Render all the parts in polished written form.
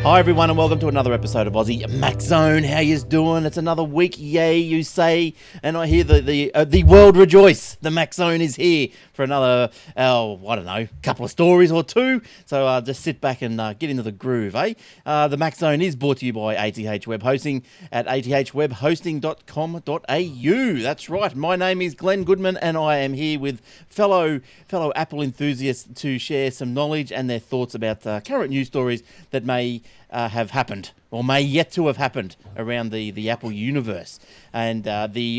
Hi everyone and welcome to another episode of Aussie Mac Zone. How yous doing? It's another week, yay you say, and I hear the world rejoice. The Mac Zone is here for another, couple of stories or two. So just sit back and get into the groove, eh? The Mac Zone is brought to you by ATH Web Hosting at athwebhosting.com.au. That's right. My name is Glenn Goodman and I am here with fellow Apple enthusiasts to share some knowledge and their thoughts about current news stories that may have happened or may yet to have happened around the Apple universe, and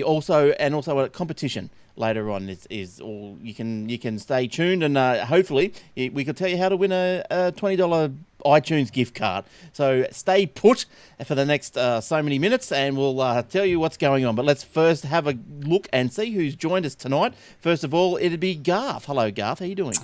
also a competition later on is all. You can stay tuned and hopefully we can tell you how to win a $20 iTunes gift card. So stay put for the next so many minutes and we'll tell you what's going on. But let's first have a look and see who's joined us tonight. First of all, it'd be Garth. Hello, Garth. How you doing?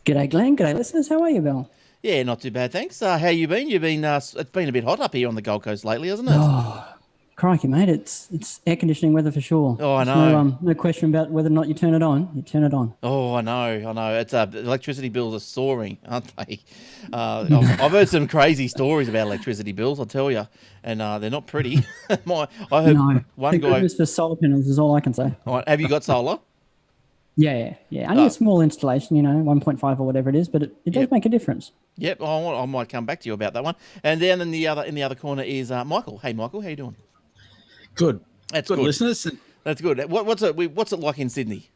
G'day, Glenn. G'day, listeners. How are you, Bill? Yeah, not too bad, thanks. How you been? You've been. It's been a bit hot up here on the Gold Coast lately, hasn't it? Oh, crikey, mate! It's air conditioning weather for sure. Oh, I know. No question about whether or not you turn it on. You turn it on. Oh, I know. It's electricity bills are soaring, aren't they? I've heard some crazy stories about electricity bills, I'll tell you, and they're not pretty. I heard one guy. Goodness for solar panels is all I can say. All right, have you got solar? Yeah. Only a small installation, 1.5 or whatever it is, but it does make a difference. Yep, I might come back to you about that one. And then in the other corner is Michael. Hey, Michael, how you doing? Good. That's good, good. Listeners. That's good. What's it like in Sydney?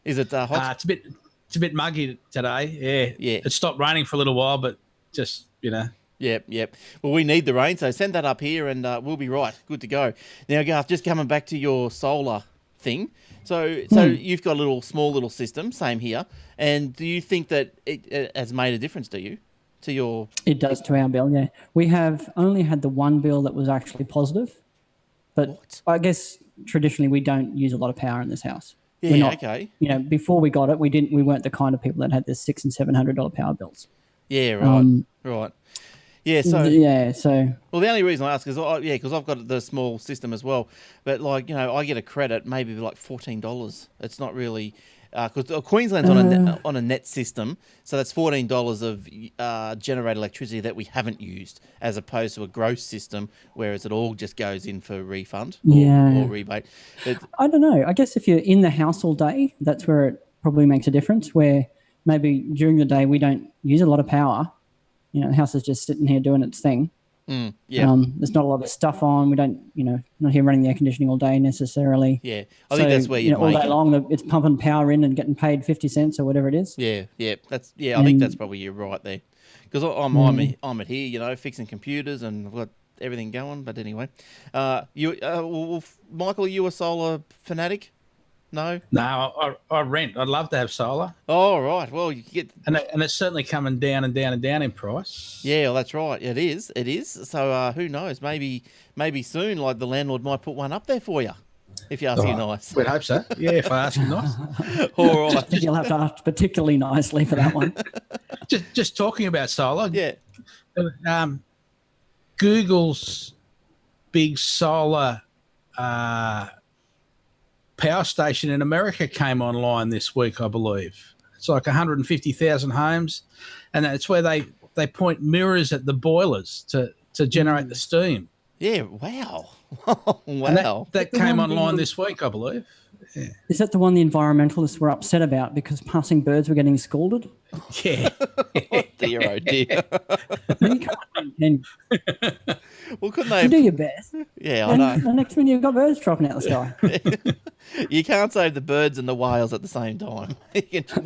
Is it hot? It's a bit muggy today. Yeah. It stopped raining for a little while, but just Yep. Well, we need the rain, so send that up here, and we'll be right. Good to go. Now, Garth, just coming back to your solar thing. So you've got a small little system, same here. And do you think that it has made a difference? Do you? To your? It does to our bill. Yeah, we have only had the one bill that was actually positive, but What? I guess traditionally we don't use a lot of power in this house. Yeah. Okay. Before we got it, we weren't the kind of people that had the $600 and $700 power bills. Yeah. Right. Right. Yeah. So. Well, the only reason I ask is because I've got the small system as well. But I get a credit maybe like $14. It's not really because Queensland's on a net system, so that's $14 of generated electricity that we haven't used, as opposed to a gross system, whereas it all just goes in for refund or rebate. I don't know. I guess if you're in the house all day, that's where it probably makes a difference. Where maybe during the day we don't use a lot of power. The house is just sitting here doing its thing. There's not a lot of stuff on. We don't, not here running the air conditioning all day necessarily. Yeah, I think that's where all day long it's pumping power in and getting paid 50 cents or whatever it is. Yeah. I think that's probably you're right there, because I'm at here, fixing computers and I've got everything going. But anyway, Michael, are you a solar fanatic? No, I rent. I'd love to have solar. Oh, right. Well, you get and it's certainly coming down and down and down in price. Yeah, well, that's right. It is. So who knows? Maybe soon, like the landlord might put one up there for you, if you ask you nice. We'd hope so. Yeah, if I ask you nice. All right. I think you'll have to ask particularly nicely for that one. just talking about solar. Yeah. Google's big solar power station in America came online this week, I believe. It's like 150,000 homes, and it's where they point mirrors at the boilers to generate the steam. Yeah, wow. Wow. That came online this week, I believe. Yeah. Is that the one the environmentalists were upset about because passing birds were getting scalded? Yeah. Oh dear. You can't win. Well, couldn't they? You do your best. Yeah, I know. The next minute you've got birds dropping out the sky. You can't save the birds and the whales at the same time. You can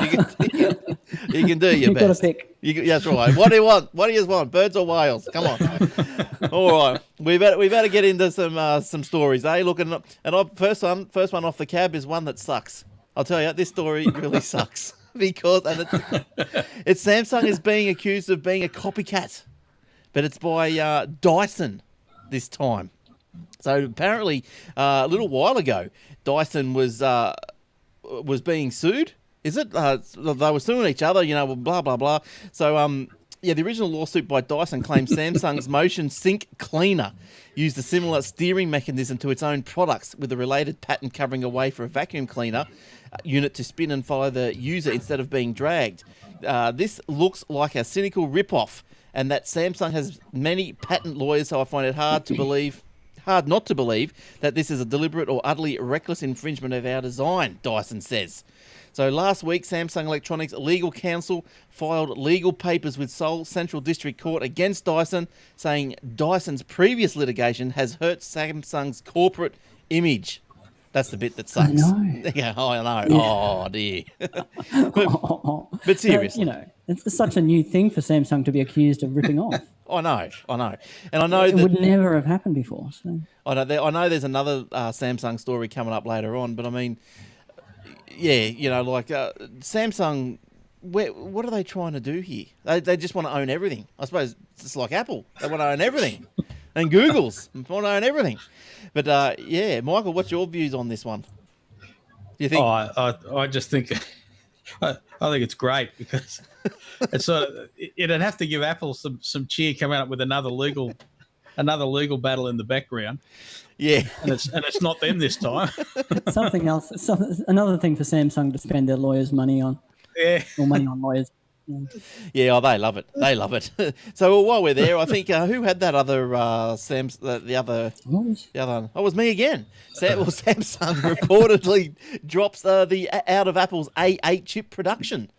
do your You've best. Got to pick. That's right. What do you want? What do you want? Birds or whales? Come on. All right. We better get into some stories, eh? First one off the cab is one that sucks. I'll tell you, this story really sucks because it's Samsung is being accused of being a copycat, but it's by Dyson this time. So apparently, a little while ago, Dyson was being sued. Is it? They were suing each other, blah blah blah. So the original lawsuit by Dyson claims Samsung's motion sink cleaner used a similar steering mechanism to its own products, with a related patent covering a way for a vacuum cleaner unit to spin and follow the user instead of being dragged. This looks like a cynical rip-off and that Samsung has many patent lawyers, so I find it hard not to believe that this is a deliberate or utterly reckless infringement of our design, Dyson says. So last week, Samsung Electronics legal counsel filed legal papers with Seoul Central District Court against Dyson, saying Dyson's previous litigation has hurt Samsung's corporate image. That's the bit that sucks. I know. Yeah, I know. Yeah. Oh, dear. But seriously. It's such a new thing for Samsung to be accused of ripping off. I know. And I know it that would never have happened before. So. I know there's another Samsung story coming up later on, but I mean, yeah, Samsung, what are they trying to do here? They just want to own everything. I suppose it's like Apple. They want to own everything. And Google's want to own everything. But, yeah, Michael, what's your views on this one? Do you think? I just think I think it's great because it's it'd have to give Apple some cheer coming up with another legal battle in the background. Yeah, and it's not them this time. Something else, another thing for Samsung to spend their lawyers' money on. Yeah, or money on lawyers. Yeah, they love it. They love it. So while we're there, I think who had that other the other? Oh, it was me again. Samsung reportedly drops out of Apple's A8 chip production.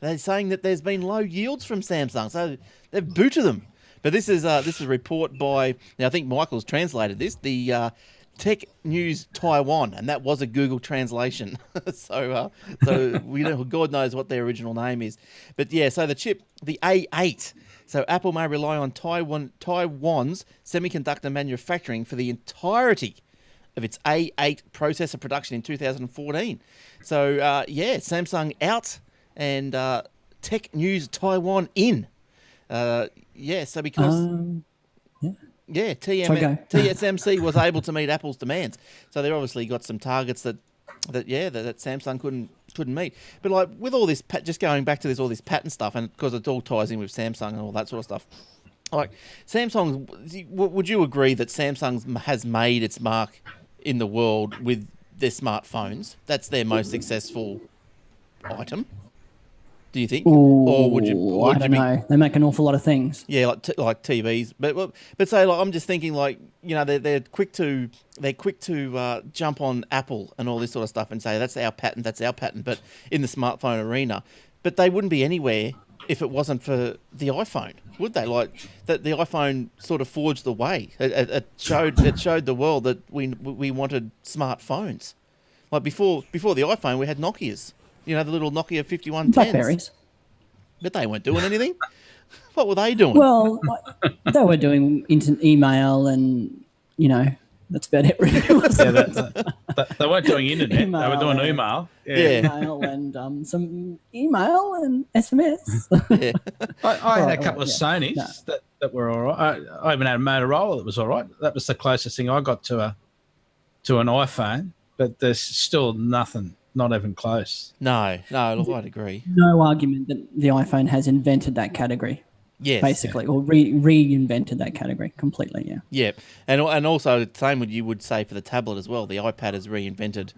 They're saying that there's been low yields from Samsung, so they've booted them. But this is a report by, I think Michael's translated this, the Tech News Taiwan, and that was a Google translation. so we don't, God knows what their original name is. But yeah, so the chip, the A8. So Apple may rely on Taiwan's semiconductor manufacturing for the entirety of its A8 processor production in 2014. So yeah, Samsung out and Tech News Taiwan in. Yeah, so because... Yeah, TSMC was able to meet Apple's demands. So they obviously got some targets that Samsung couldn't meet. But like with all this, just going back to all this patent stuff, and because it all ties in with Samsung and all that sort of stuff. Like Samsung, would you agree that Samsung has made its mark in the world with their smartphones? That's their most successful item. Do you think, or would you? I don't know. They make an awful lot of things. Yeah, like TVs, but say like I'm just thinking like they're quick to jump on Apple and all this sort of stuff and say that's our patent. But in the smartphone arena, but they wouldn't be anywhere if it wasn't for the iPhone, would they? Like that the iPhone sort of forged the way. It showed the world that we wanted smartphones. Like before the iPhone, we had Nokias. The little Nokia 5110s. Blackberries. But they weren't doing anything. What were they doing? Well, they were doing instant email and, that's about it really. They weren't doing internet. Email, they were doing email. Yeah. Email and some email and SMS. Yeah. I had a couple of Sonys that were all right. I even had a Motorola that was all right. That was the closest thing I got to an iPhone, but there's still nothing. Not even close. No, look, I'd agree. No argument that the iPhone has invented that category. Yes. Basically, or reinvented that category completely, yeah. Yeah, and also the same you would say for the tablet as well. The iPad has reinvented,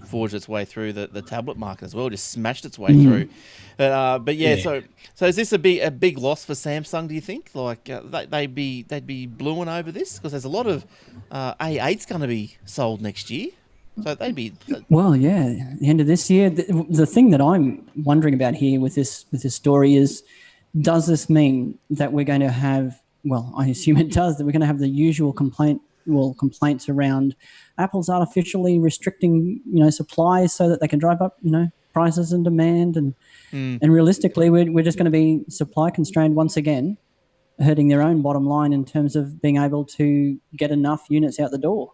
forged its way through the tablet market as well, just smashed its way through. But yeah, so is this a big loss for Samsung, do you think? Like they'd be bluing over this? Because there's a lot of A8's going to be sold next year. So they'd be... Well, yeah, at the end of this year. The thing that I'm wondering about here with this story is, does this mean that we're going to have, well, I assume it does, that we're going to have the usual complaints around Apple's artificially restricting, supplies so that they can drive up, prices and demand. And realistically, we're just going to be supply constrained once again, hurting their own bottom line in terms of being able to get enough units out the door.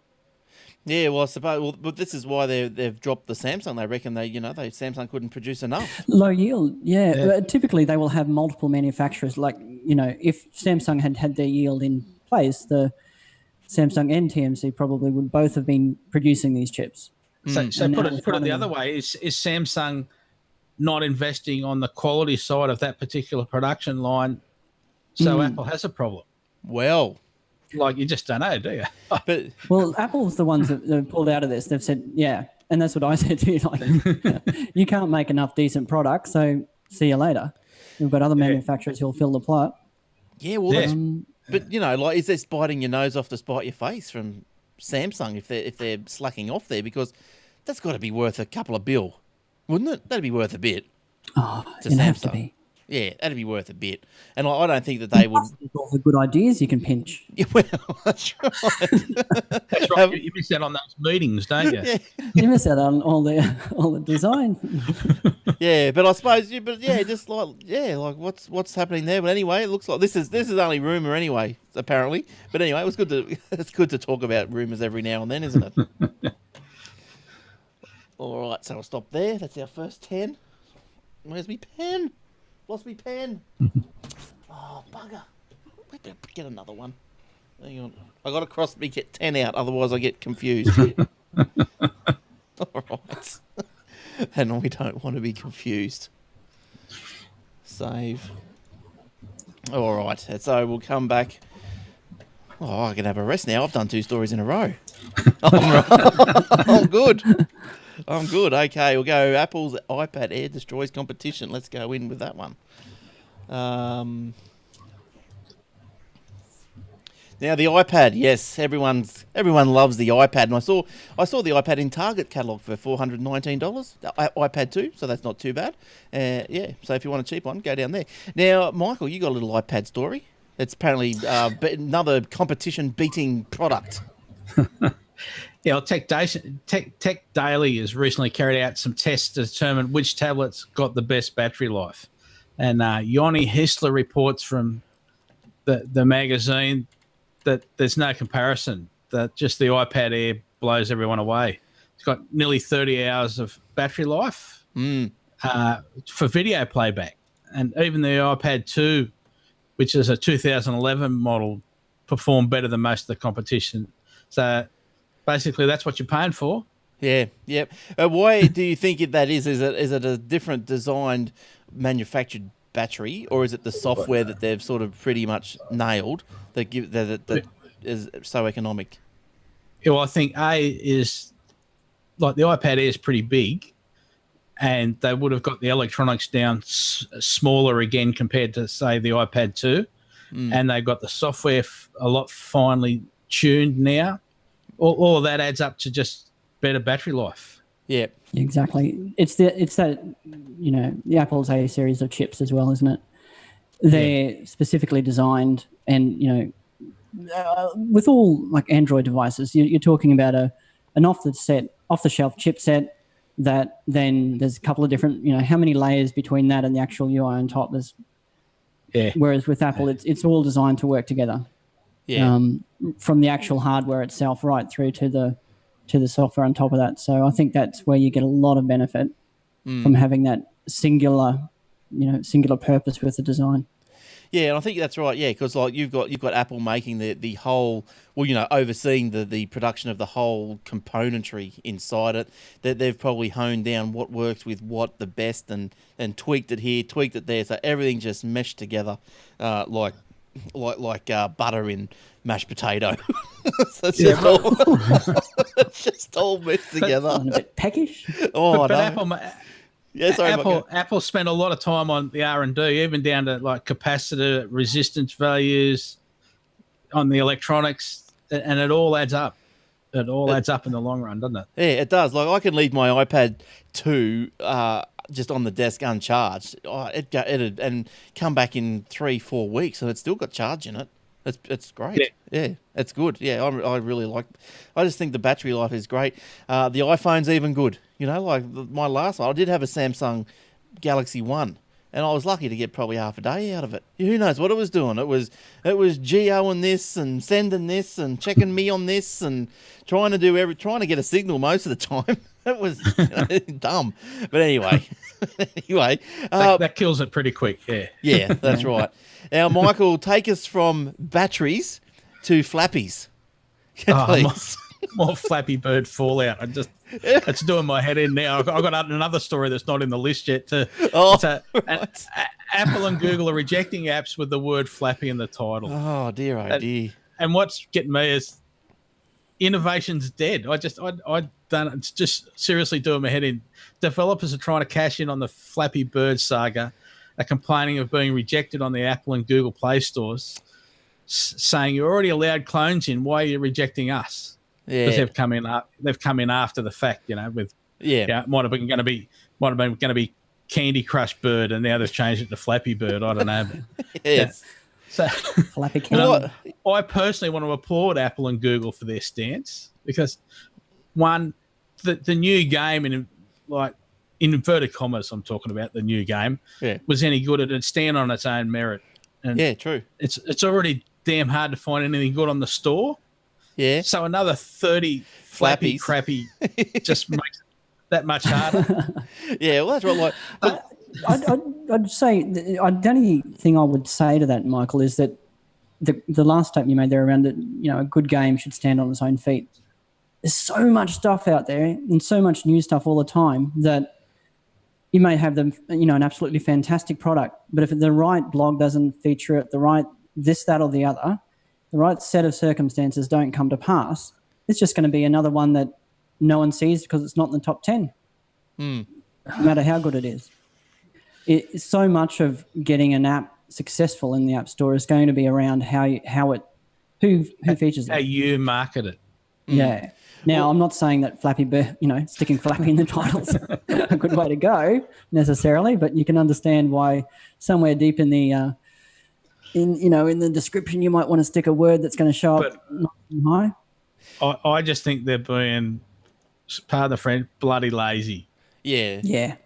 Yeah, well, I suppose. Well, but this is why they've dropped the Samsung. They reckon Samsung couldn't produce enough. Low yield, yeah. But typically, they will have multiple manufacturers. Like if Samsung had their yield in place, the Samsung and TMC probably would both have been producing these chips. So put it the other way: is Samsung not investing on the quality side of that particular production line? So Apple has a problem. Well. Like, you just don't know, do you? Well, Apple's the ones that pulled out of this. They've said, yeah, and that's what I said to you. Like, you can't make enough decent products, so see you later. We've got other manufacturers who'll fill the plot. Yeah, well, Yeah. but like, is this biting your nose off to spite your face from Samsung if they're slacking off there? Because that's got to be worth a couple of bill, wouldn't it? That'd be worth a bit. Oh, To it'd have to Samsung. be. Yeah, that'd be worth a bit. And I don't think that they would. All the good ideas you can pinch. Yeah, well, that's right. That's right. You miss out on those meetings, don't you? Yeah. You miss out on all the design. Yeah, but I suppose, just like what's happening there. But anyway, it looks like this is only rumor anyway, apparently. But anyway, it's good to talk about rumors every now and then, isn't it? All right, so I'll stop there. That's our first 10. Where's me pen? Lost me pen. Oh, bugger. We better get another one. Hang on. I got to cross me get 10 out, otherwise I get confused. All right. And we don't want to be confused. Save. All right. So we'll come back. Oh, I can have a rest now. I've done 2 stories in a row. I'm good. I'm good. Okay, we'll go Apple's iPad Air destroys competition. Let's go in with that one. Now the iPad, yes, everyone loves the iPad, and I saw the iPad in Target catalogue for $419. iPad 2, so that's not too bad. Yeah, so if you want a cheap one, go down there. Now, Michael, you got a little iPad story. It's apparently another competition-beating product. Yeah, well, Tech Daily has recently carried out some tests to determine which tablets got the best battery life. And Jony reports from the magazine that there's no comparison, that just the iPad Air blows everyone away. It's got nearly 30 hours of battery life for video playback. And even the iPad 2, which is a 2011 model, performed better than most of the competition. So basically, that's what you're paying for. Yeah, yep. Why do you think that is? Is it a different designed, manufactured battery, or is it the software that they've sort of pretty much nailed that is so economic? Yeah, well, I think A is like the iPad Air is pretty big, and they would have got the electronics down smaller again compared to, say, the iPad 2, and they've got the software a lot finely tuned now. All of that adds up to just better battery life. Yeah, exactly. It's that the Apple's A series of chips as well, isn't it? They're specifically designed, and with all like Android devices, you're talking about an off the shelf chipset that then there's a couple of different how many layers between that and the actual UI on top. Whereas with Apple, it's all designed to work together. Yeah. From the actual hardware itself right through to the software on top of that. So I think that's where you get a lot of benefit from having that singular purpose with the design. Yeah, and I think that's right. Yeah, because like you've got Apple making the whole, overseeing the production of the whole componentry inside it. That they've probably honed down what works with what the best, and tweaked it here, tweaked it there, so everything just meshed together, like butter in mashed potato. So it's just all meshed together. A bit peckish. Oh, but no. Apple spent a lot of time on the R&D, even down to like capacitor resistance values on the electronics, and it all adds up. It all adds up in the long run, doesn't it? Yeah, it does. Like I can leave my iPad 2 just on the desk uncharged. It'd and come back in 3-4 weeks, and it's still got charge in it. It's great. Yeah, it's good. Yeah, I really like. I just think the battery life is great. The iPhone's even good. Like my last one, I did have a Samsung Galaxy 1, and I was lucky to get probably half a day out of it. Who knows what it was doing? It was geoing this and sending this and checking me on this and trying to get a signal most of the time. It was dumb, but anyway. That kills it pretty quick. Yeah, that's right. Now, Michael, take us from batteries to flappies, please. More Flappy Bird fallout. It's doing my head in now. I've got another story that's not in the list yet. Apple and Google are rejecting apps with the word Flappy in the title. Oh dear, And what's getting me is innovation's dead. It's just seriously doing my head in. Developers are trying to cash in on the Flappy Bird saga are complaining of being rejected on the Apple and Google Play stores, saying you're already allowed clones in. Why are you rejecting us? Yeah. Because they've come in after the fact, with it might have been going to be Candy Crush Bird, and now they've changed it to Flappy Bird. I don't know. Yes. So Flappy Cat. I personally want to applaud Apple and Google for their stance, because one, the new game, in inverted commas, I'm talking about the new game, was any good. It'd stand on its own merit. And true. It's already damn hard to find anything good on the store. Yeah. So another 30 Flappy crappy just makes it that much harder. Yeah, well, that's right. I'd say the only thing I would say to that, Michael, is that the last statement you made there around that, a good game should stand on its own feet. There's so much stuff out there and so much new stuff all the time that you may have them, an absolutely fantastic product, but if the right blog doesn't feature it, the right this, that, or the other, the right set of circumstances don't come to pass, it's just going to be another one that no one sees because it's not in the top 10, no matter how good it is. It's so much of getting an app successful in the App Store is going to be around who features it. How you market it. Yeah. Now, I'm not saying that Flappy Bird, sticking Flappy in the title's a good way to go necessarily, but you can understand why somewhere deep in the in the description you might want to stick a word that's going to show up high. I just think they're being, pardon the French, bloody lazy. Yeah. Yeah.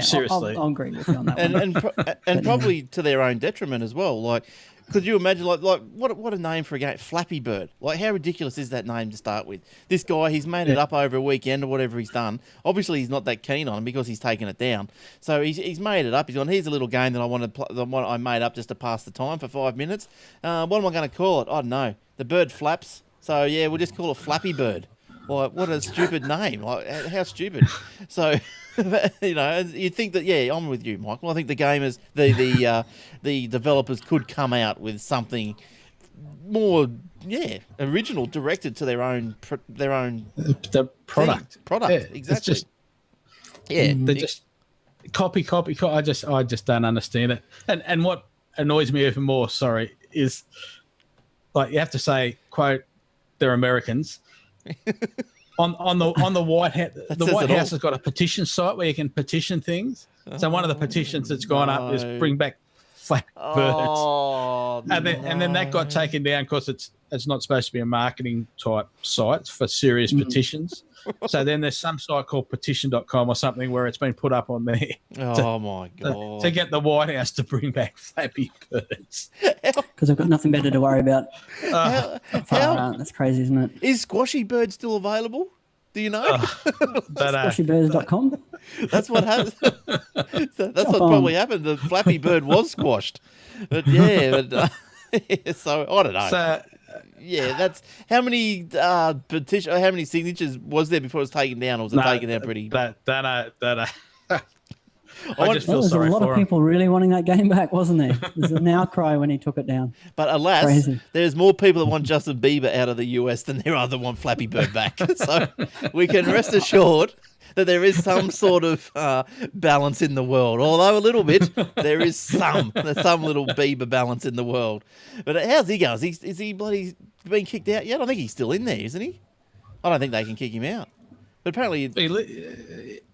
Seriously. I'll agree with you on that one. And probably to their own detriment as well. Like, could you imagine, what a name for a game, Flappy Bird. Like, how ridiculous is that name to start with? This guy, he's made it up over a weekend or whatever he's done. Obviously, he's not that keen on it because he's taken it down. So he's made it up. He's gone, here's a little game that I made up just to pass the time for 5 minutes. What am I going to call it? I don't know. The bird flaps. So, yeah, we'll just call it Flappy Bird. Like, what a stupid name. Like, how stupid. So, you'd think that, I'm with you, Michael. I think the gamers, the developers could come out with something more, original, directed to their own the product. Thing. Product, yeah, exactly. They're just copy. I just don't understand it. And what annoys me even more, is like you have to say, quote, they're Americans. on the White House, White House has got a petition site where you can petition things. So one of the petitions that's gone up is bring back Flappy Birds, and then that got taken down because it's not supposed to be a marketing type site for serious petitions. So then there's some site called petition.com or something where it's been put up on there. My God! To get the White House to bring back Flappy Birds because I've got nothing better to worry about. That's crazy, isn't it? Is Squashy Bird still available? Do you know? Squashybirds.com. That's what happened. That's what probably happened. The Flappy Bird was squashed. But so I don't know. So, that's how many petition? How many signatures was there before it was taken down, or was it taken down pretty? I just feel sorry for him. There was a lot of people really wanting that game back, wasn't there? There's an outcry when he took it down. But alas, there's more people that want Justin Bieber out of the US than there are that want Flappy Bird back. So we can rest assured that there is some sort of balance in the world. Although a little bit, there's some little Bieber balance in the world. But how's he going? Is he bloody been kicked out yet? I think he's still in there, isn't he? I don't think they can kick him out. But apparently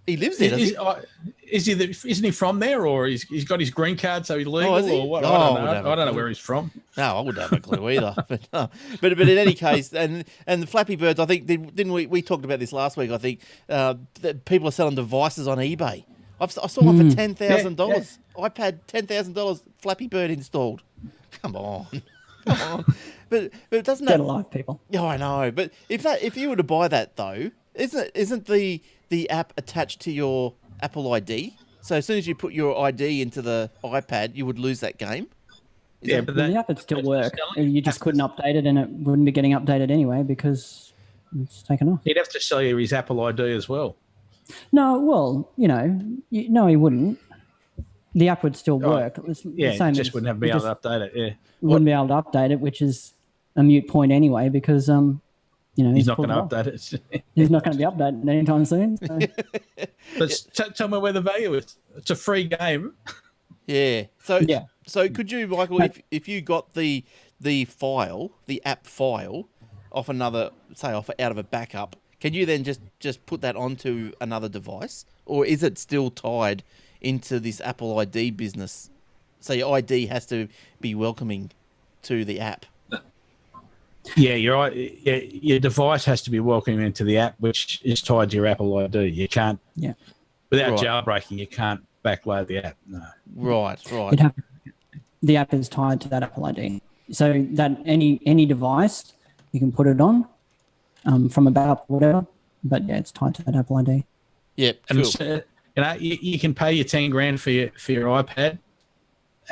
he lives there, isn't he from there, or he's got his green card, so he's legal, or what? I don't know where he's from. No, I wouldn't have a clue either. But in any case, and the Flappy Birds, I think, didn't we talked about this last week? I think that people are selling devices on eBay. I saw one for $10,000. iPad, $10,000, Flappy Bird installed. Come on. But doesn't that get alive, people? Yeah, I know. But if you were to buy that though, isn't the app attached to your Apple ID? So as soon as you put your ID into the iPad, you would lose that game. But the app would still work. You just couldn't update it, and it wouldn't be getting updated anyway because it's taken off. He'd have to sell you his Apple ID as well. No, well, no, he wouldn't. The app would still work. It was the same just wouldn't be able to update it. Yeah, wouldn't be able to update it, which is a moot point anyway because he's not going to update it. He's not going to be updated anytime soon. So. But tell me where the value is. It's a free game. Yeah. So Yeah. so could you, Michael, if you got the file, the app file, off another, say off out of a backup, can you then just put that onto another device, or is it still tied into this Apple ID business? So your ID has to be welcoming to the app. Yeah, you're right. Yeah, your device has to be welcoming into the app, which is tied to your Apple ID. You can't, without Right. jailbreaking, you can't backload the app. No. Right. You'd have, the app is tied to that Apple ID. So that any device, you can put it on from a backup or whatever. But yeah, it's tied to that Apple ID. Yep. And Cool. you can pay your 10 grand for your iPad,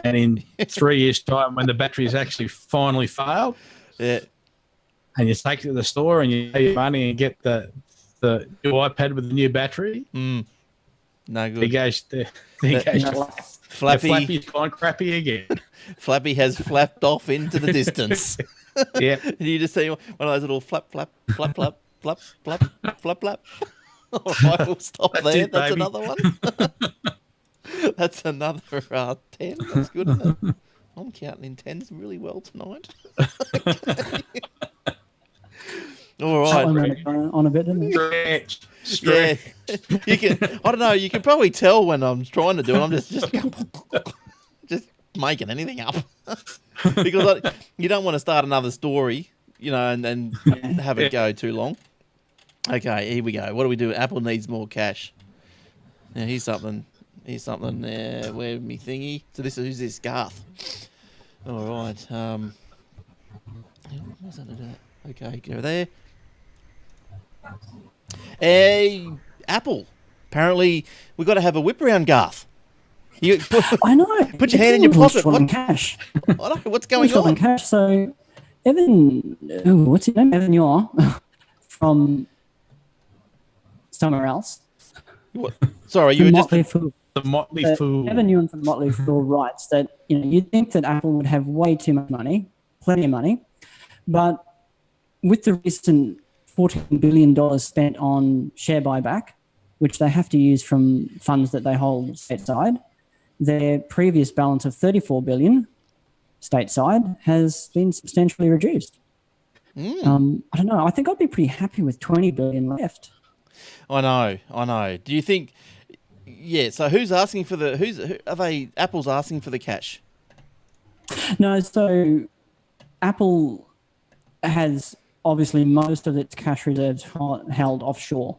and in 3 years' time, when the battery's actually finally failed, Yeah. and you take it to the store and you pay your money and get the new iPad with the new battery, No there good. goes Flappy. Flappy's gone crappy again. Flappy has flapped off into the distance. Yeah. You just see one of those little flap, flap, flap, flap, flap, flap, flap, flap. All right, we'll stop there. it, That's baby. another one. That's another 10. That's good, isn't it? I'm counting in 10s really well tonight. All That one right. went on a bit, didn't it? Stretch. Yeah. You can. I don't know. You can probably tell when I'm trying to do it. I'm just making anything up because you don't want to start another story, and have it go too long. Okay, here we go. What do we do? Apple needs more cash. Now here's something. Where me thingy? So who's this? Garth. All right. What's that to do? Okay, go there. Apple. Apparently, we've got to have a whip around, Garth. I know. Put your hand in your pocket. What? Cash. I don't know what's going On on. cash. So, Evan, what's his name? Evan Yor from somewhere else. What? Sorry, you were just. The Motley Fool. Evan Yor from Motley Fool writes that you'd think that Apple would have way too much money, plenty of money, but with the recent $14 billion spent on share buyback, which they have to use from funds that they hold stateside, their previous balance of $34 billion stateside has been substantially reduced. I don't know. I think I'd be pretty happy with $20 billion left. I know. Do you think? Yeah. So who's asking for the? Are they? Apple's asking for the cash. No. So Apple has obviously most of its cash reserves held offshore.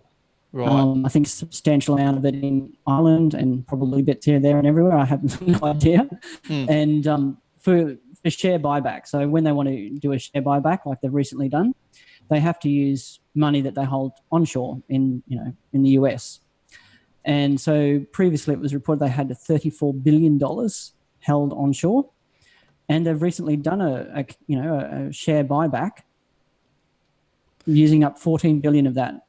Right. I think a substantial amount of it in Ireland and probably bits here, there, and everywhere. I have no idea. And for share buyback, so when they want to do a share buyback, like they've recently done, they have to use money that they hold onshore in the US. And so previously it was reported they had $34 billion held onshore, and they've recently done a share buyback using up 14 billion of that.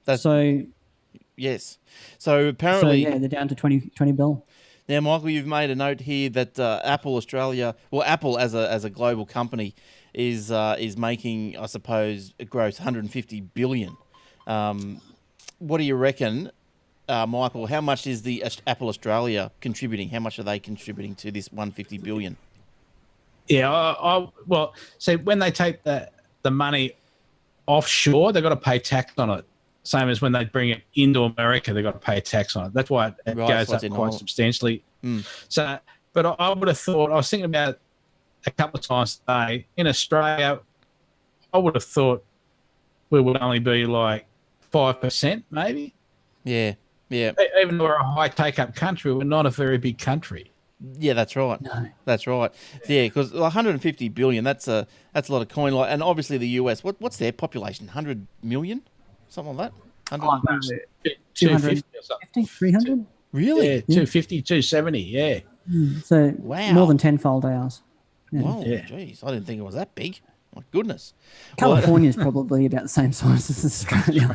Yes. So apparently, they're down to 20 bill. Now, Michael, you've made a note here that Apple Australia, Apple as a global company, is making, I suppose, a gross 150 billion. What do you reckon, Michael? How much is the Apple Australia contributing? How much are they contributing to this 150 billion? Yeah, so when they take the money offshore, they've got to pay tax on it. Same as when they bring it into America, they've got to pay tax on it. That's why it goes up quite substantially. So, but I would have thought, I was thinking about it a couple of times today, in Australia, I would have thought we would only be like 5% maybe. Yeah. Even though we're a high take-up country, we're not a very big country. Yeah, that's right. No. That's right. Yeah, because 150 billion, that's a lot of coin. And obviously the US, what's their population? 100 million? Something like that? 250 or something. 300? Really? Yeah, 250, 270, yeah. So Wow. more than tenfold ours. Yeah. Whoa, Yeah. jeez. I didn't think it was that big. My goodness. California is probably about the same size as Australia.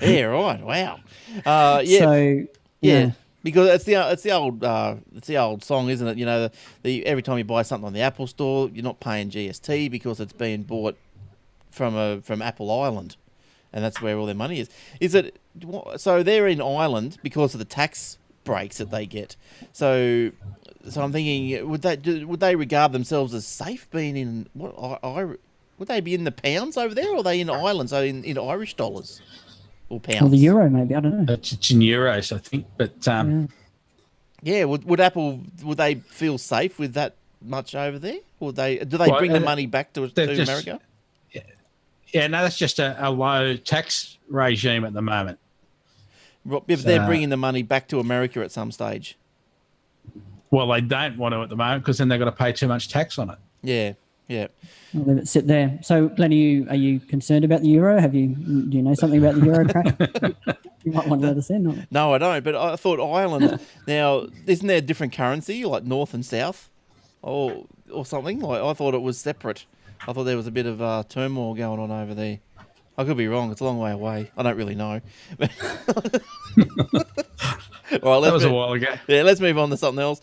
Yeah, right. Wow. Yeah. So, yeah. Because it's the old song, isn't it? You know, the every time you buy something on the Apple Store, you're not paying GST because it's being bought from Apple Island, and that's where all their money is. Is it so? They're in Ireland because of the tax breaks that they get. So So I'm thinking, would they regard themselves as safe being in would they be in the pounds over there, or are they in Ireland, so in Irish dollars or pounds? Or the euro, maybe, I don't know. It's in euros, I think. But yeah, would Apple, would they feel safe with that much over there? Or do they bring the money back to America? Yeah, no, that's just a low tax regime at the moment. But they're bringing the money back to America at some stage. Well, they don't want to at the moment because then they've got to pay too much tax on it. Yeah. I'll let it sit there. So, Glenn, are you concerned about the euro? Do you know something about the euro crash? You might want to let us in. No, I don't. But I thought Ireland. Now, isn't there a different currency, like North and South, or something? Like I thought it was separate. I thought there was a bit of turmoil going on over there. I could be wrong. It's a long way away. I don't really know. All right, that was a while ago. Yeah, let's move on to something else.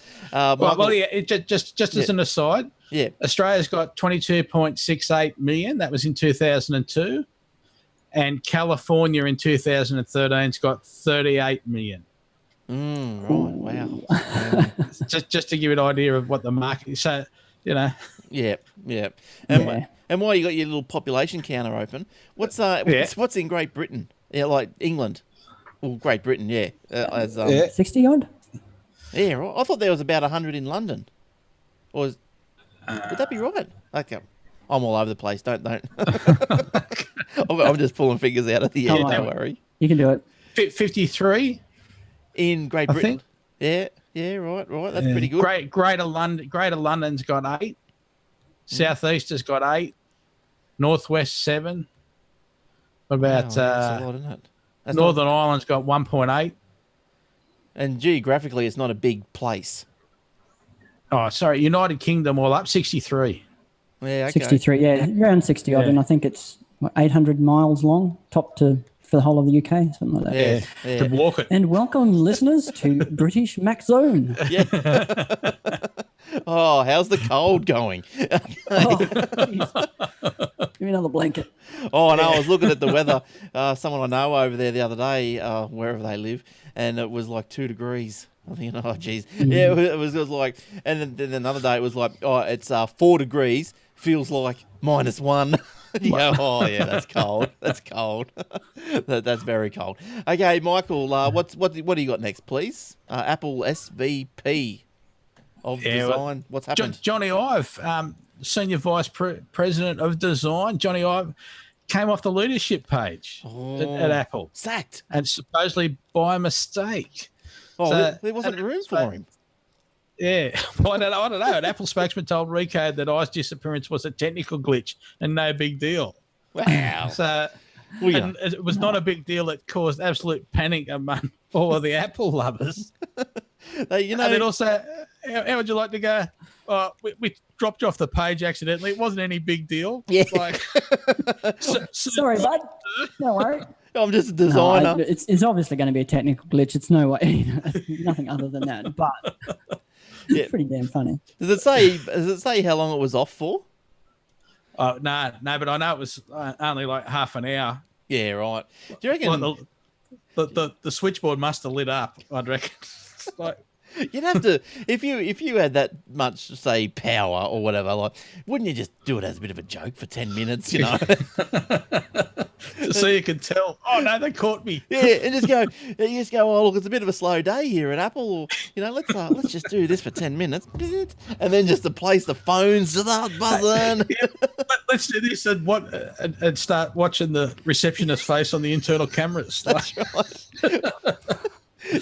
Just as an aside, Australia's got 22.68 million. That was in 2002. And California in 2013's got 38 million. Right, wow. just to give you an idea of what the market is. So, Yeah. And while you got your little population counter open, what's in Great Britain? Yeah, like England. Well, Great Britain, 60 odd. Yeah, right. I thought there was about 100 in London. Would that be right? Okay, I'm all over the place. Don't. I'm just pulling figures out of the air. Don't worry. You can do it. 53 in Great Britain. Yeah, right. That's pretty good. Greater London's got 8. Southeast has got 8. Northwest 7. What about that's a lot, isn't it? Northern Ireland's got 1.8. And geographically, it's not a big place. Oh, sorry. United Kingdom all up 63. Yeah, okay. 63. Yeah, around 60 odd, and I think it's 800 miles long, top to for the whole of the UK, something like that. Yeah. To walk it. And welcome, listeners, to British Mac Zone. Yeah. Oh, how's the cold going? Give me another blanket. Oh, no, I was looking at the weather. Someone I know over there the other day, wherever they live, and it was like 2 degrees. I'm thinking, oh, geez. Yeah, it was like, and then another day it was like, oh, it's 4 degrees, feels like -1. You go, oh, yeah, that's cold. That's cold. That's very cold. Okay, Michael, what do you got next, please? Apple SVP of Design. What's happened? Jony Ive, Senior Vice President of Design. Jony Ive came off the leadership page at Apple. Sacked. And supposedly by mistake. Oh, so, there wasn't room for him. Yeah, well, I don't know. An Apple spokesman told Rico that Ive's disappearance was a technical glitch and no big deal. Wow. So it was not a big deal. It caused absolute panic among all of the Apple lovers. And then also, how would you like to go? We dropped you off the page accidentally. It wasn't any big deal. Yeah. Sorry, bud. No worry. I'm just a designer. No, it's obviously going to be a technical glitch. It's no way, nothing other than that. But it's pretty damn funny. Does it say how long it was off for? No, but I know it was only like half an hour. Yeah, right. Do you reckon the switchboard must have lit up? I'd reckon. You'd have to, if you had that much, say, power or whatever, like, wouldn't you just do it as a bit of a joke for 10 minutes, you know? So you can tell, oh, no, they caught me. Yeah, and just go, oh, look, it's a bit of a slow day here at Apple. Or, let's just do this for 10 minutes. And then just to place the phones to that buzzing. Let's do this and start watching the receptionist's face on the internal cameras. That's right.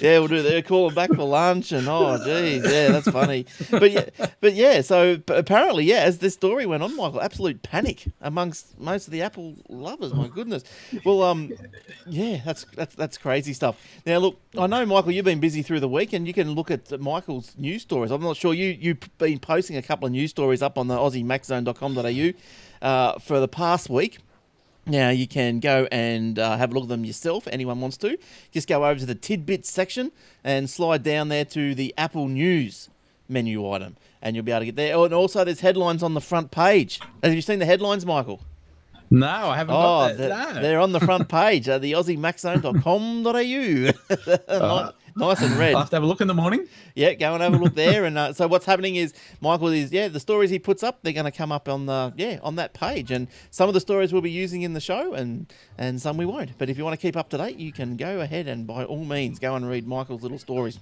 Yeah, we'll do that. Call them back for lunch, and oh, geez, yeah, that's funny. But yeah. So apparently, as this story went on, Michael, absolute panic amongst most of the Apple lovers. My goodness. Well, yeah, that's crazy stuff. Now, look, I know, Michael, you've been busy through the week, and you can look at Michael's news stories. I'm not sure you've been posting a couple of news stories up on the AussieMacZone.com.au for the past week. Now, you can go and have a look at them yourself, anyone wants to. Just go over to the tidbits section and slide down there to the Apple News menu item, and you'll be able to get there. Oh, and also, there's headlines on the front page. Have you seen the headlines, Michael? No, I haven't got that. They're on the front page, the AussieMacZone.com.au. Nice and red. I'll have to have a look in the morning. Yeah, go and have a look there. And so what's happening is Michael is the stories he puts up, they're going to come up on on that page, and some of the stories we'll be using in the show, and some we won't. But if you want to keep up to date, you can go ahead and by all means go and read Michael's little stories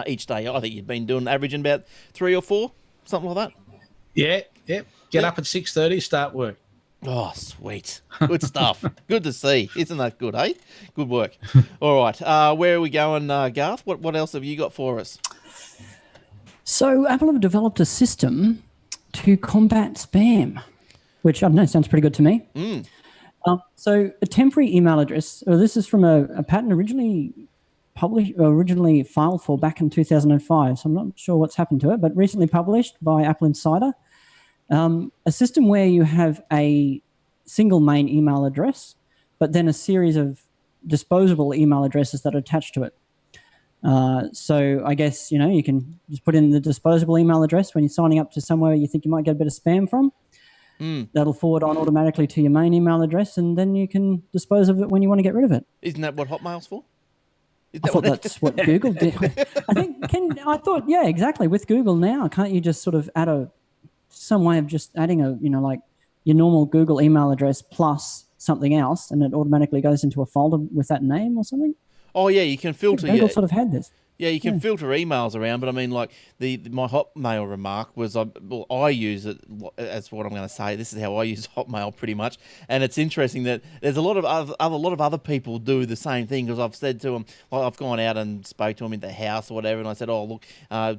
each day. I think you've been doing averaging about 3 or 4, something like that. Yeah. Get up at 6:30, start work. Oh, sweet. Good stuff. Good to see. Isn't that good, eh? Good work. All right. Where are we going, Garth? What else have you got for us? So Apple have developed a system to combat spam, which I don't know, sounds pretty good to me. So a temporary email address, this is from a patent originally filed for back in 2005. So I'm not sure what's happened to it, but recently published by Apple Insider. A system where you have a single main email address, but then a series of disposable email addresses that are attached to it. So I guess, you can just put in the disposable email address when you're signing up to somewhere you think you might get a bit of spam from. That'll forward on automatically to your main email address, and then you can dispose of it when you want to get rid of it. Isn't that what Hotmail's for? I thought that's what Google did. I thought, yeah, exactly. With Google now, can't you just sort of add some way of just adding like your normal Google email address plus something else, and it automatically goes into a folder with that name or something? Oh, yeah, you can filter. Google sort of had this. Yeah, you can filter emails around, but I mean, like my Hotmail remark was, I use it as what I'm going to say. This is how I use Hotmail pretty much, and it's interesting that there's a lot of other people do the same thing, because I've said to them, like, I've gone out and spoke to them in the house or whatever, and I said, oh look,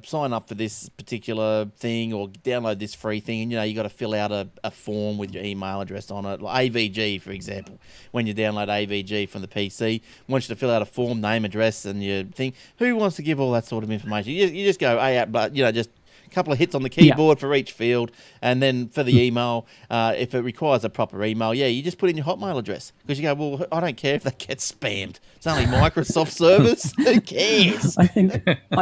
sign up for this particular thing or download this free thing, and you got to fill out a form with your email address on it, like AVG for example. When you download AVG from the PC, wants you to fill out a form, name, address, and your thing. Who wants to give all that sort of information? You just go, but just a couple of hits on the keyboard for each field, and then for the email, if it requires a proper email, you just put in your Hotmail address, because you go, well, I don't care if that gets spammed. It's only Microsoft servers. Who cares? I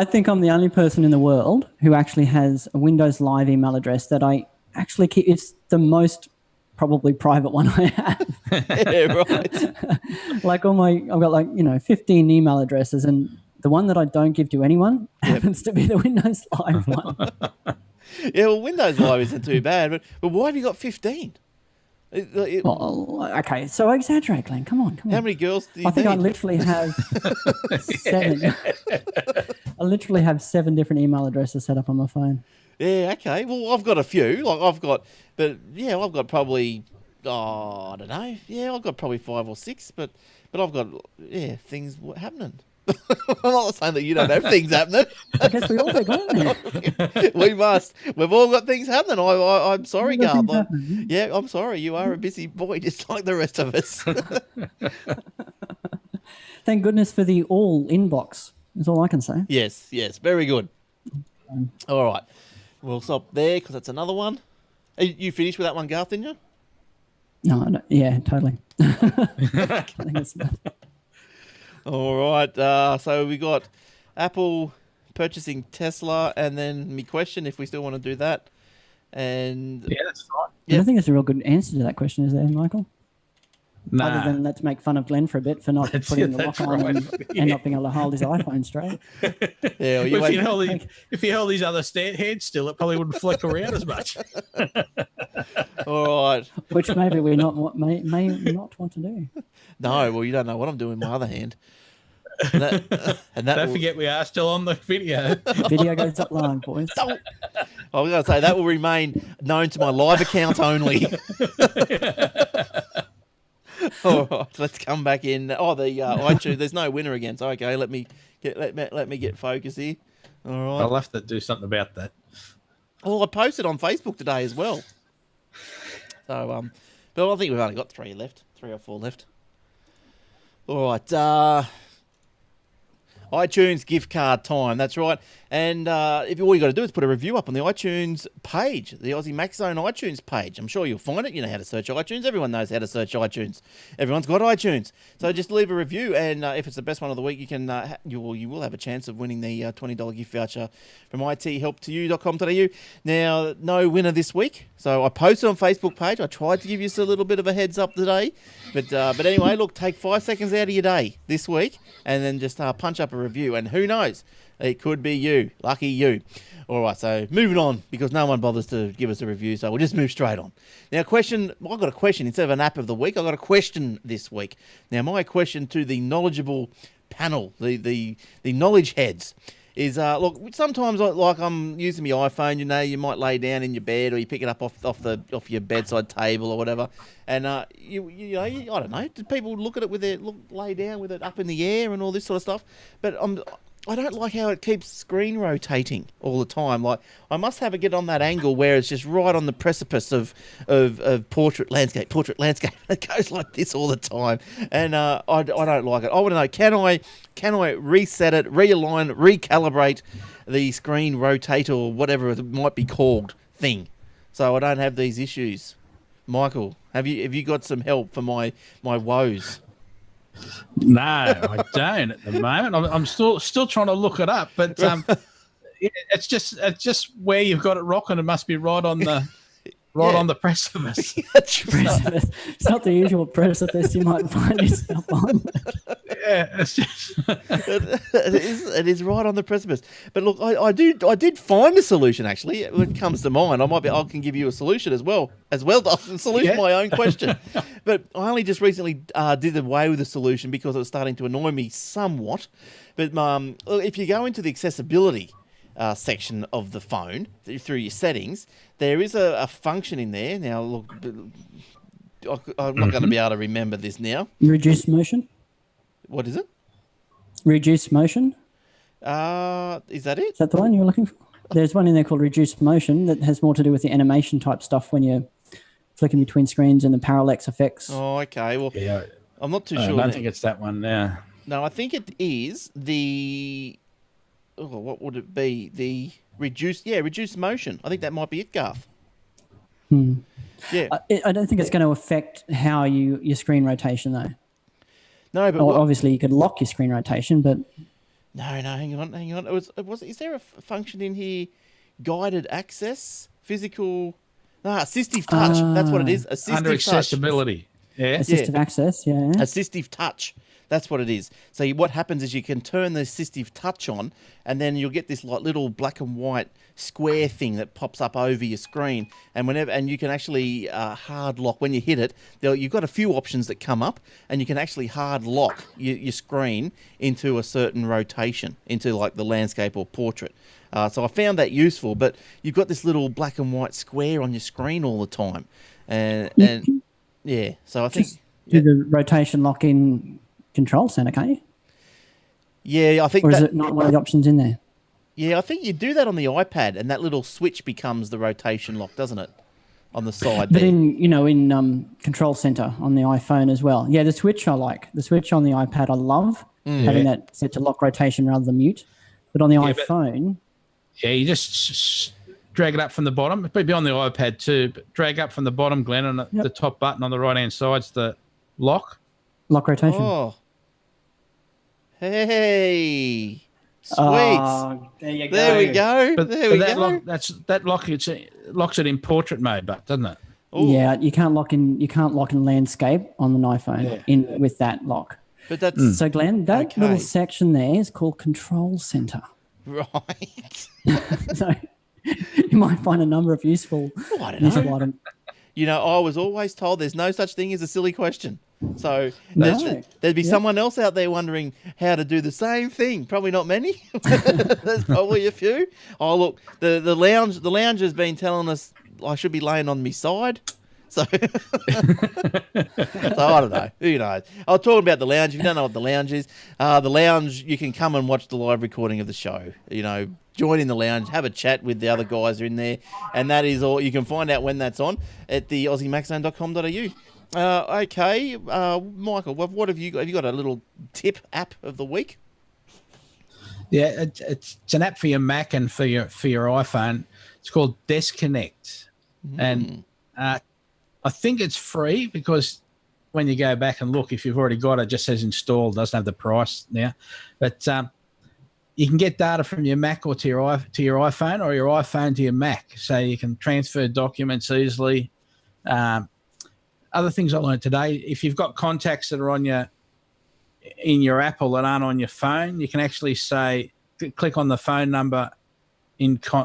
think I'm the only person in the world who actually has a Windows Live email address that I actually keep. It's the most probably private one I have. Yeah, right. Like I've got 15 email addresses, and the one that I don't give to anyone happens to be the Windows Live one. Yeah, well, Windows Live isn't too bad, but why have you got 15? Okay, so exaggerate, Glenn. Come on. How many girls do you I think need? I literally have 7. I literally have 7 different email addresses set up on my phone. Yeah, okay. Well, I've got a few. I've got probably, I don't know. Yeah, I've got probably 5 or 6, but I've got, things happening. I'm not saying that you don't have things happening. I guess we all do, don't we? We must. We've all got things happening. I'm sorry, Garth. Yeah, I'm sorry. You are a busy boy, just like the rest of us. Thank goodness for the all inbox, is all I can say. Yes. Very good. All right. We'll stop there, because that's another one. You finished with that one, Garth, didn't you? No, yeah, totally. I think it's all right. So we got Apple purchasing Tesla, and then me question if we still want to do that. And yeah, that's fine. I don't think there's a real good answer to that question, is there, Michael? Nah. Other than let's make fun of Glenn for a bit for not putting the lock on and not being able to hold his iPhone straight. Yeah, well, if you hold these other hands still, it probably wouldn't flick around as much. All right. Which maybe we may not want to do. No, well, you don't know what I'm doing with my other hand. Don't forget, we are still on the video. Video goes up live, boys. I was going to say that will remain known to my live account only. All right, let's come back in. Oh, the iTunes. There's no winner again. So okay, let me get focus here. All right. I'll have to do something about that. Well, I posted on Facebook today as well. So but I think we've only got 3 or 4 left. All right. iTunes gift card time. That's right. And if all you got to do is put a review up on the iTunes page, the Aussie Mac Zone iTunes page. I'm sure you'll find it. You know how to search iTunes. Everyone knows how to search iTunes. Everyone's got iTunes. So just leave a review, and if it's the best one of the week, you can you will have a chance of winning the $20 gift voucher from ithelptoyou.com.au. Now, no winner this week, so I posted on Facebook page. I tried to give you a little bit of a heads up today, but anyway, look, take 5 seconds out of your day this week, and then just punch up a review, and who knows? It could be you. Lucky you. All right, so moving on, because no one bothers to give us a review, so we'll just move straight on. Now, I've got a question. Instead of an app of the week, I've got a question this week. Now, my question to the knowledgeable panel, the knowledge heads, is, look, sometimes like I'm using my iPhone, you might lay down in your bed, or you pick it up off your bedside table or whatever, and I don't know, do people look at it lay down with it up in the air and all this sort of stuff? But I don't like how it keeps screen rotating all the time. Like, I must have it get on that angle where it's just right on the precipice of portrait landscape. It goes like this all the time, and I don't like it. I want to know, can I reset it, realign, recalibrate the screen rotate or whatever it might be called thing, so I don't have these issues? Michael, have you got some help for my woes? No, I don't at the moment. I'm still trying to look it up, but it's just where you've got it rocking. It must be right on the on the precipice. Precipice. It's not the usual precipice you might find yourself on. Yeah, it's just it is right on the precipice. But look, I did find a solution actually. When it comes to mine, I can give you a solution as well. I can solution my own question. But I only just recently did away with the solution because it was starting to annoy me somewhat. But if you go into the accessibility section of the phone through your settings, there is a function in there. Now, look, I'm not going to be able to remember this now. Reduce motion? What is it? Reduce motion? Is that it? Is that the one you're looking for? There's one in there called reduce motion that has more to do with the animation type stuff when you're flicking between screens and the parallax effects. Oh, okay. Well, yeah, I'm not too I sure. don't think it's that one now. No, I think it is the... Oh, what would it be? The reduced motion. I think that might be it, Garth. Yeah. I don't think it's going to affect how your screen rotation, though. No, but obviously you could lock your screen rotation, but no. Hang on. Is there a function in here? Guided access, physical, assistive touch. That's what it is. Assistive under accessibility. Yeah. Assistive access. Yeah. Assistive touch. That's what it is. So what happens is you can turn the assistive touch on, and then you'll get this like little black and white square thing that pops up over your screen. And you can actually hard lock when you hit it. You've got a few options that come up, and you can actually hard lock your screen into a certain rotation, into like the landscape or portrait. So I found that useful. But you've got this little black and white square on your screen all the time, and yeah. So I think do the rotation lock in Control Center, can't you? Yeah, I think. Or is it not one of the options in there? Yeah, I think you do that on the iPad, and that little switch becomes the rotation lock, doesn't it? On the side. But there. in Control Center on the iPhone as well. Yeah, the switch I like. The switch on the iPad I love, having that set to lock rotation rather than mute. But on the iPhone... you just drag it up from the bottom. It'd be on the iPad too, but drag up from the bottom, Glenn, and the top button on the right-hand side's the lock. Lock rotation. Oh. Hey, sweet. There you go. There we go. But there we that go. That lock locks it in portrait mode, but doesn't it? Ooh. Yeah, you can't lock in landscape on an iPhone with that lock. But that's so, Glenn, that little section there is called Control Center. Right. So you might find a number of useful items. I was always told there's no such thing as a silly question. So there'd be someone else out there wondering how to do the same thing. Probably not many. There's probably a few. Oh, look, the lounge has been telling us I should be laying on my side. So, I don't know. Who knows? I was talking about the lounge. If you don't know what the lounge is, the lounge, you can come and watch the live recording of the show. Join in the lounge, have a chat with the other guys who are in there, and that is all. You can find out when that's on at the AussieMacZone.com.au. Okay, Michael, what have you got? Have you got a little tip app of the week? Yeah, it's an app for your Mac and for your iPhone. It's called Disconnect, and I think it's free because when you go back and look, if you've already got it, just says installed, doesn't have the price now. But you can get data from your Mac or to your iPhone, or your iPhone to your Mac, so you can transfer documents easily. Other things I learned today: if you've got contacts that are in your Apple that aren't on your phone, you can actually click on the phone number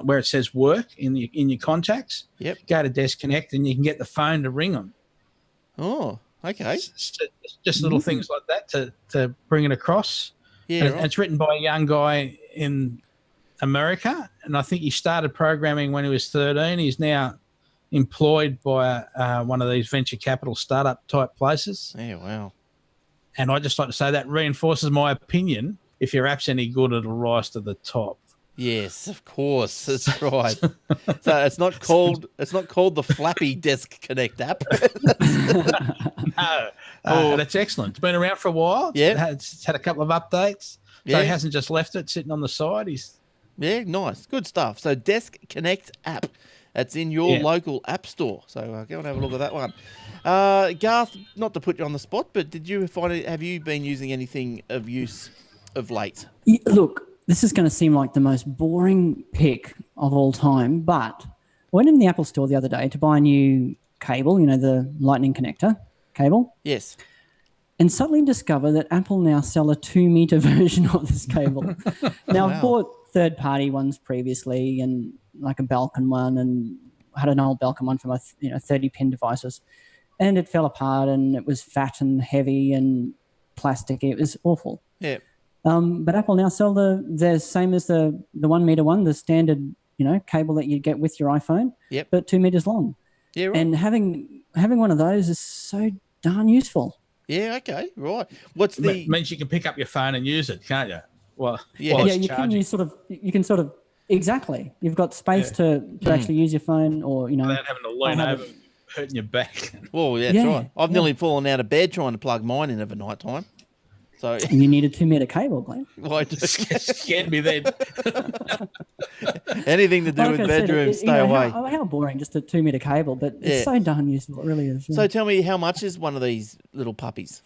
where it says work in your contacts. Yep. Go to Disconnect, and you can get the phone to ring them. Oh, okay. Just little things like that to bring it across. Yeah, and it's written by a young guy in America, and I think he started programming when he was 13. He's now employed by one of these venture capital startup type places. Yeah, wow. And I just like to say that reinforces my opinion. If your app's any good, it'll rise to the top. Yes, of course. That's right. So it's not called the Flappy Desk Connect app. No. That's excellent. It's been around for a while. Yeah. It's had a couple of updates. So he hasn't just left it sitting on the side. Yeah, nice. Good stuff. So Desk Connect app. That's in your local app store. So go and have a look at that one. Garth, not to put you on the spot, but have you been using anything of use of late? Yeah, look, this is going to seem like the most boring pick of all time, but I went in the Apple store the other day to buy a new cable, the lightning connector cable. Yes. And suddenly discover that Apple now sell a 2-meter version of this cable. Now, I've bought third-party ones previously, and like a Belkin one, and I had an old Belkin one for my 30-pin devices, and it fell apart, and it was fat and heavy and plastic. It was awful. Yeah. But Apple now sell the same as the 1-meter one, the standard cable that you get with your iPhone. Yep. But 2 meters long. Yeah. Right. And having one of those is so darn useful. Yeah. Okay. Right. Means you can pick up your phone and use it, can't you? Well, you can sort of exactly. You've got space to actually use your phone, or without having to lean over, hurting your back. Well, yeah, that's right. I've nearly fallen out of bed trying to plug mine in over night time. So and you need a 2-meter cable, Glenn. Well, I just scared me then. Anything to do with bedrooms, stay away. How boring, just a 2-meter cable, but it's so darn useful. It really is. Yeah. So tell me, how much is one of these little puppies?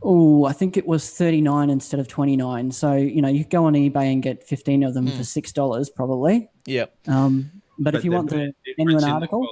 Oh, I think it was $39 instead of $29. So, you go on eBay and get 15 of them for $6 probably. Yep. But if you want the genuine article,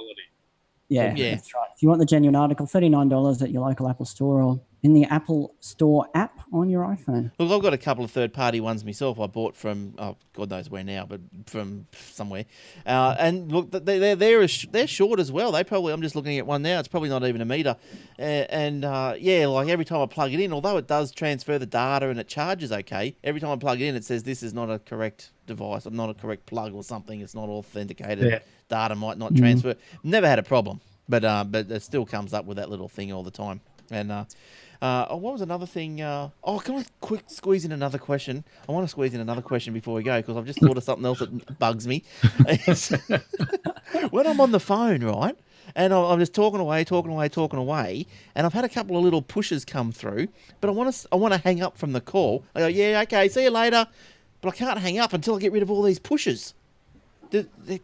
that's right. If you want the genuine article, $39 at your local Apple store or in the Apple Store app on your iPhone. Look, I've got a couple of third-party ones myself. I bought from, God knows where now, but from somewhere. And look, they're short as well. I'm just looking at one now. It's probably not even a meter. Like every time I plug it in, although it does transfer the data and it charges okay, every time I plug it in, it says this is not a correct device, or not a correct plug or something. It's not authenticated. Yeah. Data might not transfer. Never had a problem, but it still comes up with that little thing all the time. And what was another thing? Can I squeeze in another question? I want to squeeze in another question before we go, because I've just thought of something else that bugs me. When I'm on the phone, right, and I'm just talking away, and I've had a couple of little pushes come through, but I want to hang up from the call. I go, yeah, okay, see you later, but I can't hang up until I get rid of all these pushes.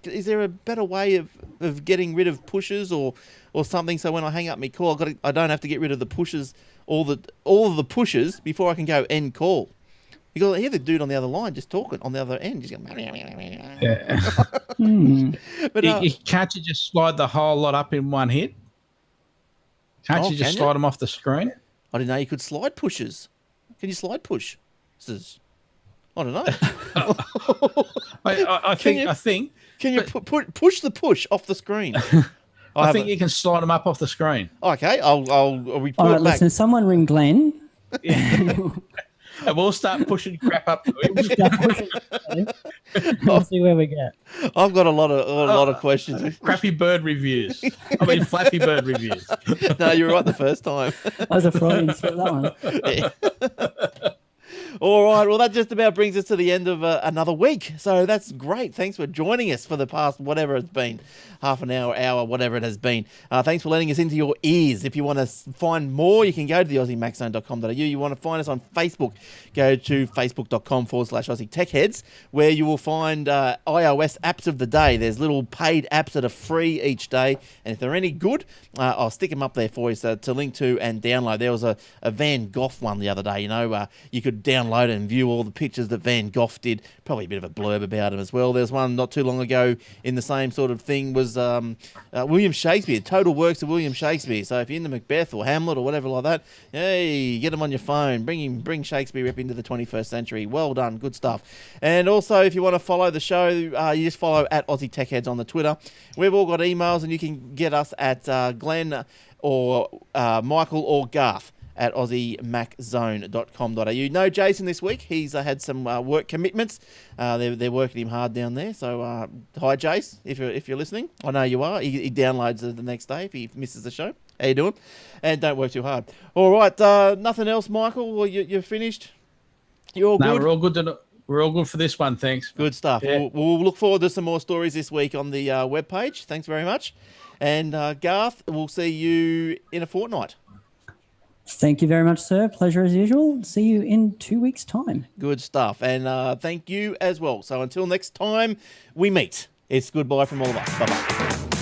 Is there a better way of getting rid of pushes or something, so when I hang up my call, I don't have to get rid of the pushes, all of the pushes, before I can go end call? Because I hear the dude on the other line just talking on the other end, just going. But can't you just slide the whole lot up in one hit? Can't you just slide them off the screen? I didn't know you could slide pushes. Can you slide push? I don't know. I think. Can you push the push off the screen? I think you can slide them up off the screen. Okay, I'll report all right, back. Listen, someone ring Glenn. And we'll start pushing crap up to him. We'll see where we get. I've got a lot of questions. Crappy Bird reviews. Flappy Bird reviews. No, you were right the first time. I was a Freudian slip, that one. Yeah. All right, well, that just about brings us to the end of another week. So that's great. Thanks for joining us for the past, whatever it's been, half an hour, whatever it has been. Thanks for letting us into your ears. If you want to find more, you can go to the AussieMaxZone.com.au. You want to find us on Facebook, go to facebook.com/Aussie Tech Heads, where you will find iOS apps of the day. There's little paid apps that are free each day, and if they're any good, I'll stick them up there for you to link to and download. There was a Van Gogh one the other day, you could download it and view all the pictures that Van Gogh did. Probably a bit of a blurb about him as well. There's one not too long ago in the same sort of thing was William Shakespeare, total works of William Shakespeare. So if you're into Macbeth or Hamlet or whatever like that, hey, get him on your phone. Bring Shakespeare up into the 21st century. Well done, good stuff. And also, if you want to follow the show, you just follow at Aussie Tech Heads on the Twitter. We've all got emails, and you can get us at Glenn or Michael or Garth at AussieMacZone.com.au. No Jason this week. He's had some work commitments. They're working him hard down there. So hi, Jace, if you're listening. I know you are. He downloads it the next day if he misses the show. How you doing? And don't work too hard. All right. Nothing else, Michael? Well, you're finished? You're all good? No, we're all good. We're all good for this one. Thanks. Good stuff. Yeah. We'll look forward to some more stories this week on the webpage. Thanks very much. And Garth, we'll see you in a fortnight. Thank you very much, sir. Pleasure as usual. See you in 2 weeks' time. Good stuff. And thank you as well. So until next time we meet, it's goodbye from all of us. Bye-bye.